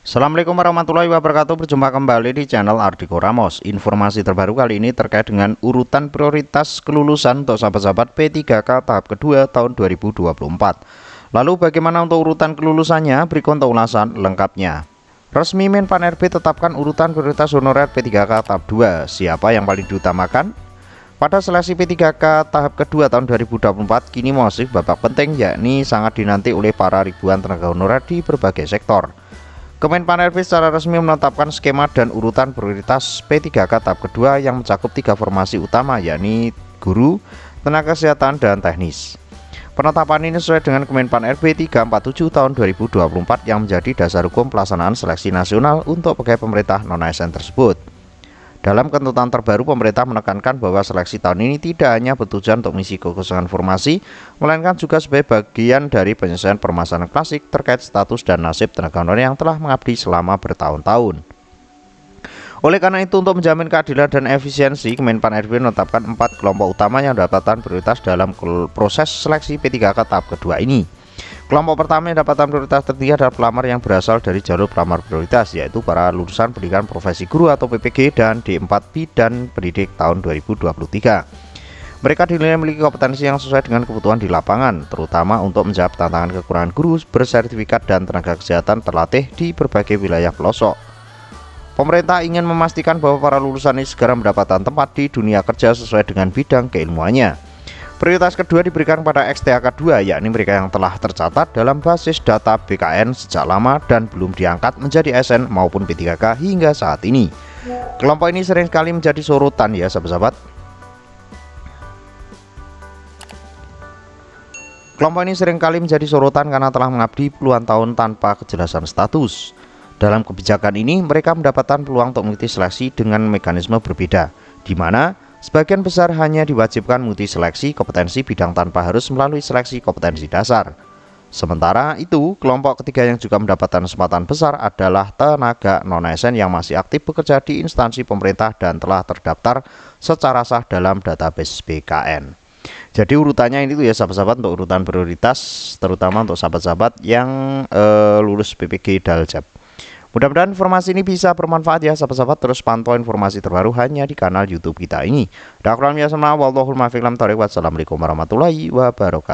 Assalamualaikum warahmatullahi wabarakatuh. Berjumpa kembali di channel Ardhiko Ramos. Informasi terbaru kali ini terkait dengan urutan prioritas kelulusan untuk sahabat-sahabat P3K tahap kedua tahun 2024. Lalu bagaimana untuk urutan kelulusannya? Berikut untuk ulasan lengkapnya. Resmi Menpan RB tetapkan urutan prioritas honorer P3K tahap 2. Siapa yang paling diutamakan? Pada seleksi P3K tahap kedua tahun 2024 kini masih babak penting, yakni sangat dinanti oleh para ribuan tenaga honorer di berbagai sektor. Kemenpan RB secara resmi menetapkan skema dan urutan prioritas P3K tahap kedua yang mencakup 3 formasi utama, yakni guru, tenaga kesehatan, dan teknis. Penetapan ini sesuai dengan Kemenpan RB 347 tahun 2024 yang menjadi dasar hukum pelaksanaan seleksi nasional untuk pegawai pemerintah non-ASN tersebut. Dalam ketentuan terbaru, pemerintah menekankan bahwa seleksi tahun ini tidak hanya bertujuan untuk mengisi kekosongan formasi, melainkan juga sebagai bagian dari penyelesaian permasalahan klasik terkait status dan nasib tenaga honorer yang telah mengabdi selama bertahun-tahun. Oleh karena itu, untuk menjamin keadilan dan efisiensi, Kemenpan RB menetapkan 4 kelompok utama yang mendapatkan prioritas dalam proses seleksi P3K tahap kedua ini. Kelompok pertama yang mendapatkan prioritas tertinggi adalah pelamar yang berasal dari jalur pelamar prioritas, yaitu para lulusan pendidikan profesi guru atau PPG dan D4 Bidan Pendidik tahun 2023. Mereka dinilai memiliki kompetensi yang sesuai dengan kebutuhan di lapangan, terutama untuk menjawab tantangan kekurangan guru bersertifikat dan tenaga kesehatan terlatih di berbagai wilayah pelosok. Pemerintah ingin memastikan bahwa para lulusan ini segera mendapatkan tempat di dunia kerja sesuai dengan bidang keilmuannya. Prioritas kedua diberikan pada XTAK 2, yakni mereka yang telah tercatat dalam basis data BKN sejak lama dan belum diangkat menjadi ASN maupun P3K hingga saat ini. Kelompok ini sering sekali menjadi sorotan ya sahabat-sahabat. Kelompok ini seringkali menjadi sorotan karena telah mengabdi puluhan tahun tanpa kejelasan status. Dalam kebijakan ini, mereka mendapatkan peluang untuk mengikuti seleksi dengan mekanisme berbeda, di mana sebagian besar hanya diwajibkan mengikuti seleksi kompetensi bidang tanpa harus melalui seleksi kompetensi dasar. Sementara itu, kelompok ketiga yang juga mendapatkan kesempatan besar adalah tenaga non-ASN yang masih aktif bekerja di instansi pemerintah dan telah terdaftar secara sah dalam database BKN. Jadi urutannya ini tuh ya sahabat-sahabat, untuk urutan prioritas terutama untuk sahabat-sahabat yang lulus PPG Daljab. Mudah-mudahan informasi ini bisa bermanfaat ya sahabat-sahabat. Terus pantau informasi terbaru hanya di kanal YouTube kita ini. Wassalamualaikum warahmatullahi wabarakatuh.